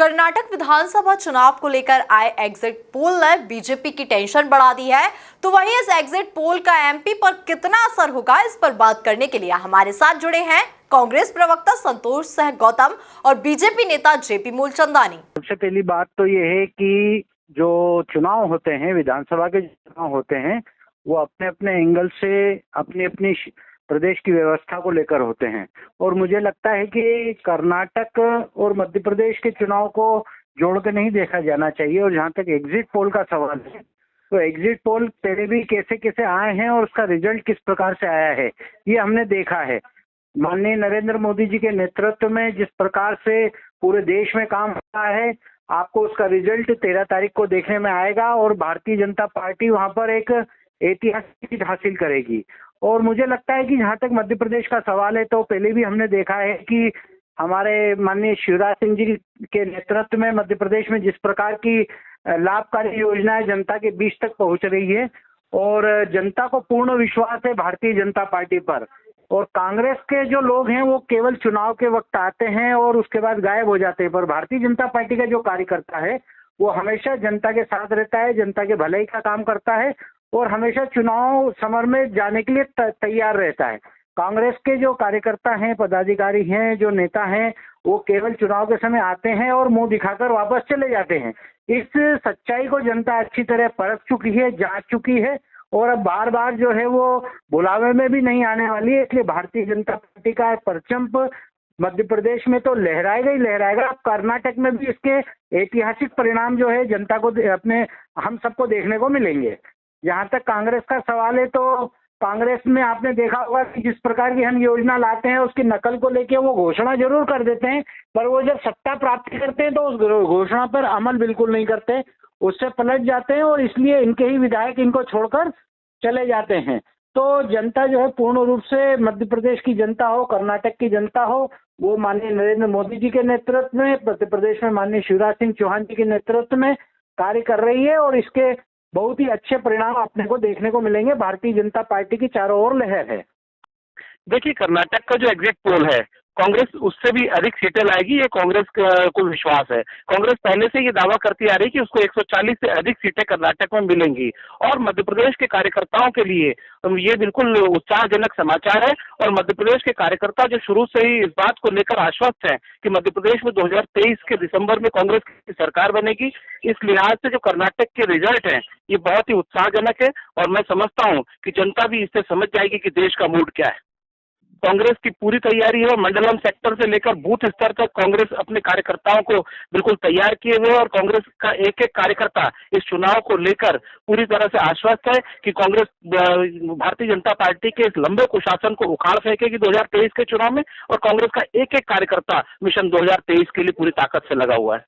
कर्नाटक विधानसभा चुनाव को लेकर आए एग्जिट पोल ने बीजेपी की टेंशन बढ़ा दी है। तो वहीं इस एग्जिट पोल का एमपी पर कितना असर होगा, इस पर बात करने के लिए हमारे साथ जुड़े हैं कांग्रेस प्रवक्ता संतोष सह गौतम और बीजेपी नेता जेपी मूलचंदानी। सबसे पहली बात तो ये है कि जो चुनाव होते हैं, विधानसभा के चुनाव होते हैं, वो अपने अपने एंगल से अपनी अपनी प्रदेश की व्यवस्था को लेकर होते हैं। और मुझे लगता है कि कर्नाटक और मध्य प्रदेश के चुनाव को जोड़ के नहीं देखा जाना चाहिए। और जहां तक एग्जिट पोल का सवाल है, तो एग्जिट पोल पहले भी कैसे कैसे आए हैं और उसका रिजल्ट किस प्रकार से आया है, ये हमने देखा है। माननीय नरेंद्र मोदी जी के नेतृत्व में जिस प्रकार से पूरे देश में काम हो रहा है, आपको उसका रिजल्ट 13 तारीख को देखने में आएगा और भारतीय जनता पार्टी वहां पर एक ऐतिहासिक जीत हासिल करेगी। और मुझे लगता है कि जहां तक मध्य प्रदेश का सवाल है, तो पहले भी हमने देखा है कि हमारे माननीय शिवराज सिंह जी के नेतृत्व में मध्य प्रदेश में जिस प्रकार की लाभकारी योजनाएं जनता के बीच तक पहुंच रही है और जनता को पूर्ण विश्वास है भारतीय जनता पार्टी पर। और कांग्रेस के जो लोग हैं वो केवल चुनाव के वक्त आते हैं और उसके बाद गायब हो जाते हैं, पर भारतीय जनता पार्टी का जो कार्यकर्ता है वो हमेशा जनता के साथ रहता है, जनता के भलाई का काम करता है और हमेशा चुनाव समर में जाने के लिए तैयार रहता है। कांग्रेस के जो कार्यकर्ता हैं, पदाधिकारी हैं, जो नेता हैं, वो केवल चुनाव के समय आते हैं और मुंह दिखाकर वापस चले जाते हैं। इस सच्चाई को जनता अच्छी तरह परख चुकी है, जांच चुकी है और अब बार बार जो है वो बुलावे में भी नहीं आने वाली है। इसलिए भारतीय जनता पार्टी का परचम मध्य प्रदेश में तो लहराएगा ही लहराएगा। अब कर्नाटक में भी इसके ऐतिहासिक परिणाम जो है जनता को अपने हम सबको देखने को मिलेंगे। जहां तक कांग्रेस का सवाल है, तो कांग्रेस में आपने देखा होगा कि जिस प्रकार की हम योजना लाते हैं उसकी नकल को लेके वो घोषणा जरूर कर देते हैं, पर वो जब सत्ता प्राप्ति करते हैं तो उस घोषणा पर अमल बिल्कुल नहीं करते, उससे पलट जाते हैं और इसलिए इनके ही विधायक इनको छोड़कर चले जाते हैं। तो जनता जो है पूर्ण रूप से मध्य प्रदेश की जनता हो, कर्नाटक की जनता हो, वो माननीय नरेंद्र मोदी जी के नेतृत्व में, मध्य प्रदेश में माननीय शिवराज सिंह चौहान जी के नेतृत्व में कार्य कर रही है और इसके बहुत ही अच्छे परिणाम अपने को देखने को मिलेंगे। भारतीय जनता पार्टी की चारों ओर लहर है। देखिए, कर्नाटक का जो एग्जिट पोल है, कांग्रेस उससे भी अधिक सीटें लाएगी, ये कांग्रेस को विश्वास है। कांग्रेस पहले से ये दावा करती आ रही है कि उसको 140 से अधिक सीटें कर्नाटक में मिलेंगी और मध्य प्रदेश के कार्यकर्ताओं के लिए ये बिल्कुल उत्साहजनक समाचार है। और मध्य प्रदेश के कार्यकर्ता जो शुरू से ही इस बात को लेकर आश्वस्त हैं कि मध्य प्रदेश में 2023 के दिसंबर में कांग्रेस की सरकार बनेगी, इस लिहाज से जो कर्नाटक के रिजल्ट हैं ये बहुत ही उत्साहजनक है और मैं समझता हूँ कि जनता भी इससे समझ जाएगी कि देश का मूड क्या है। कांग्रेस की पूरी तैयारी है, मंडलम सेक्टर से लेकर बूथ स्तर तक कांग्रेस अपने कार्यकर्ताओं को बिल्कुल तैयार किए हुए है और कांग्रेस का एक एक कार्यकर्ता इस चुनाव को लेकर पूरी तरह से आश्वस्त है कि कांग्रेस भारतीय जनता पार्टी के इस लंबे कुशासन को उखाड़ फेंकेगी 2023 के चुनाव में। और कांग्रेस का एक एक कार्यकर्ता मिशन 2023 के लिए पूरी ताकत से लगा हुआ है।